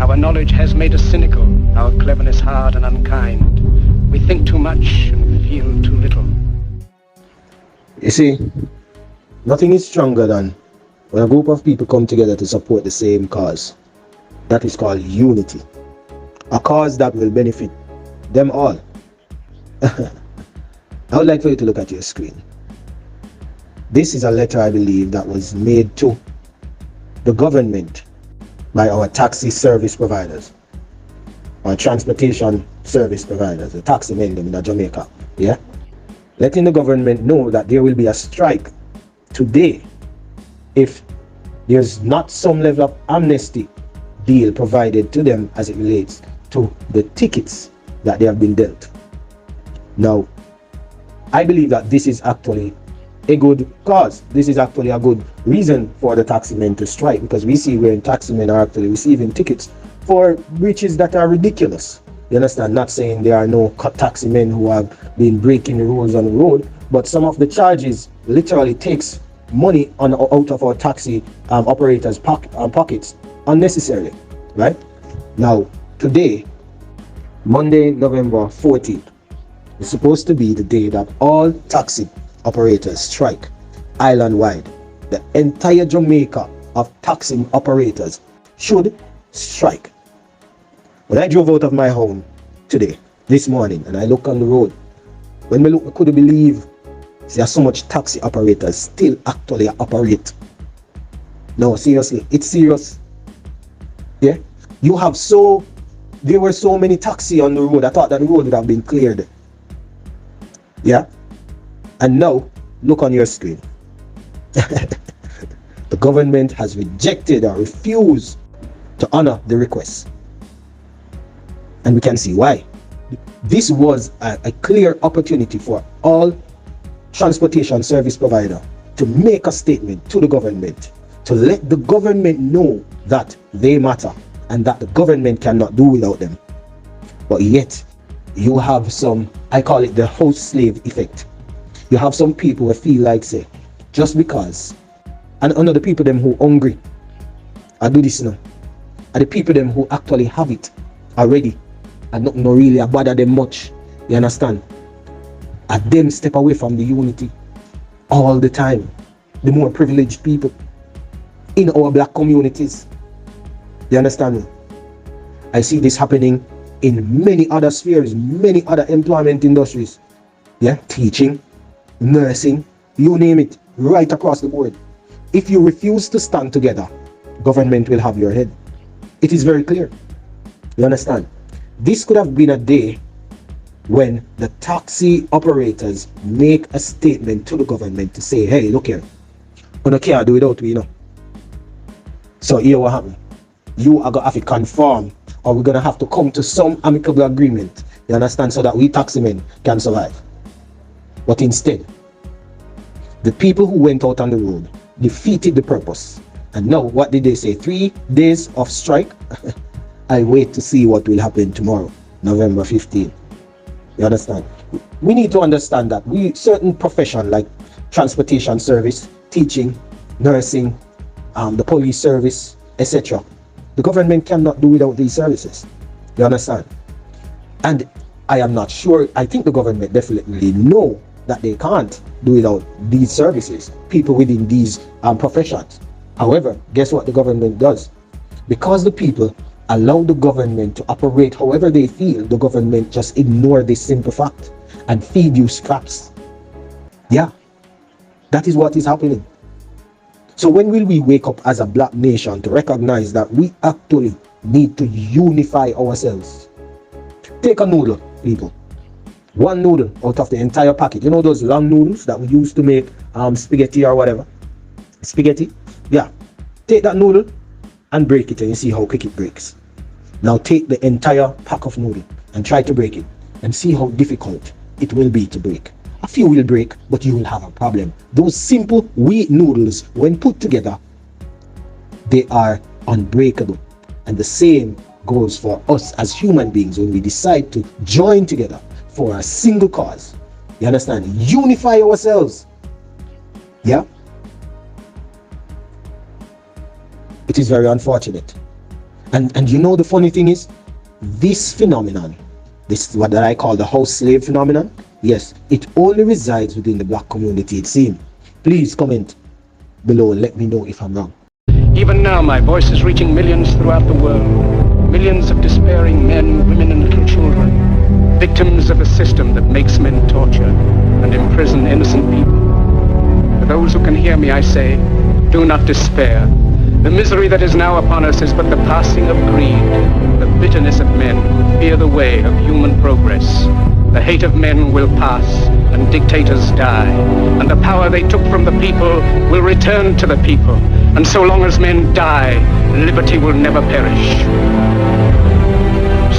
Our knowledge has made us cynical, our cleverness hard and unkind. We think too much and feel too little. You see, nothing is stronger than when a group of people come together to support the same cause. That is called unity. A cause that will benefit them all. I would like for you to look at your screen. This is a letter, I believe, that was made to the government by our taxi service providers, our transportation service providers, the taxi men in Jamaica. Yeah? Letting the government know that there will be a strike today if there's not some level of amnesty deal provided to them as it relates to the tickets that they have been dealt. Now, I believe that this is actually a good cause. This is actually a good reason for the taximen to strike, because we see where taximen are actually receiving tickets for breaches that are ridiculous. You understand? Not saying there are no taximen who have been breaking the rules on the road, but some of the charges literally takes money out of our taxi operators' pockets unnecessarily, right? Now, today, Monday, November 14th, is supposed to be the day that all taxi operators strike island-wide. The entire Jamaica of taxi operators should strike. When I drove out of my home today, this morning, and I look on the road, when I look, I couldn't believe there are so much taxi operators still actually operate. No, seriously, it's serious. Yeah, there were so many taxi on the road. I thought that the road would have been cleared. Yeah, and now look on your screen. The government has rejected or refused to honor the request, and we can see why. This was a clear opportunity for all transportation service provider to make a statement to the government, to let the government know that they matter and that the government cannot do without them. But yet you have some, I call it the house slave effect. You have some people who feel like, say, just because, and under the people them who hungry, I do this now, and the people them who actually have it already, and not really bother them much, you understand? And them step away from the unity all the time. The more privileged people in our black communities, you understand me? I see this happening in many other spheres, many other employment industries. Yeah, teaching, nursing, you name it, right across the board. If you refuse to stand together, government will have your head. It is very clear. You understand? This could have been a day when the taxi operators make a statement to the government to say, hey, look here, we can't do without we, you know. So here what happened? You are going to have to conform, or we're going to have to come to some amicable agreement, you understand, so that we taximen can survive. But instead, the people who went out on the road defeated the purpose. And now, what did they say? 3 days of strike? I wait to see what will happen tomorrow, November 15th. You understand? We need to understand that certain profession like transportation service, teaching, nursing, the police service, etc. The government cannot do without these services. You understand? And I am not sure, I think the government definitely know that they can't do without these services, people within these professions. However, guess what the government does? Because the people allow the government to operate however they feel, the government just ignore this simple fact and feed you scraps. Yeah, that is what is happening. So when will we wake up as a black nation to recognize that we actually need to unify ourselves? Take a noodle, people. One noodle out of the entire packet. You know those long noodles that we used to make spaghetti or whatever? Spaghetti? Yeah. Take that noodle and break it, and you see how quick it breaks. Now take the entire pack of noodle and try to break it and see how difficult it will be to break. A few will break, but you will have a problem. Those simple wheat noodles, when put together, they are unbreakable. And the same goes for us as human beings when we decide to join together for a single cause. You understand? Unify ourselves. Yeah? It is very unfortunate. And you know the funny thing is, this phenomenon, this what I call the house slave phenomenon, yes, it only resides within the black community, it seems. Please comment below and let me know if I'm wrong. Even now, my voice is reaching millions throughout the world. Millions of despairing men, women, and little children. Victims of a system that makes men torture and imprison innocent people. For those who can hear me, I say, do not despair. The misery that is now upon us is but the passing of greed, the bitterness of men who fear the way of human progress. The hate of men will pass, and dictators die, and the power they took from the people will return to the people. And so long as men die, liberty will never perish.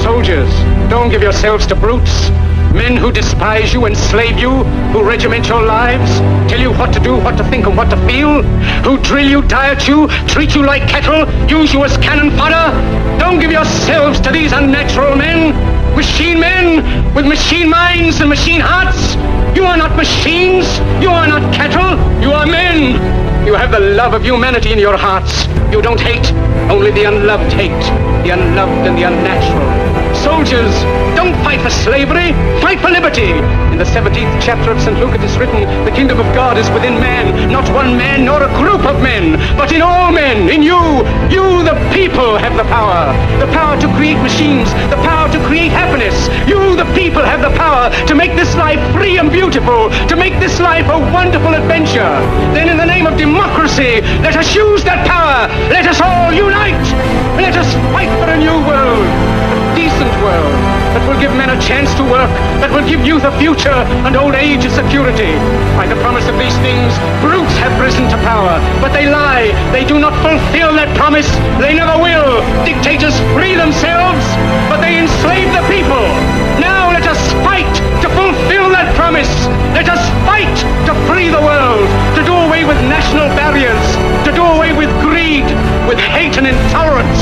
Soldiers, don't give yourselves to brutes. Men who despise you, enslave you, who regiment your lives, tell you what to do, what to think, and what to feel, who drill you, diet you, treat you like cattle, use you as cannon fodder. Don't give yourselves to these unnatural men, machine men with machine minds and machine hearts. You are not machines, you are not cattle, you are men. You have the love of humanity in your hearts. You don't hate, only the unloved hate, the unloved and the unnatural. Soldiers, don't fight for slavery, fight for liberty. In the 17th chapter of St. Luke it is written, the kingdom of God is within man, not one man nor a group of men, but in all men, in you. You, the people, have the power to create machines, the power to create happiness. You, the people, have the power to make this life free and beautiful, to make this life a wonderful adventure. Then in the name of democracy, let us use that power. Let us all unite. Let us fight for a new world. Decent world that will give men a chance to work, that will give youth a future and old age a security. By the promise of these things, brutes have risen to power, but they lie. They do not fulfill that promise. They never will. Dictators free themselves, but they enslave the people. Now let us fight to fulfill that promise. Let us fight to free the world, to do away with national barriers, to do away with greed, with hate and intolerance.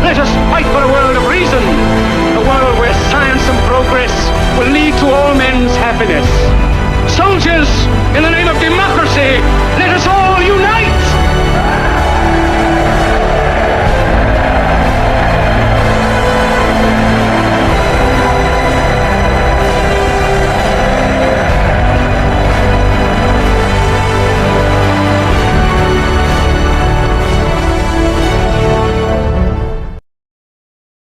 Let us fight for a world of reason, a world where science and progress will lead to all men's happiness. Soldiers,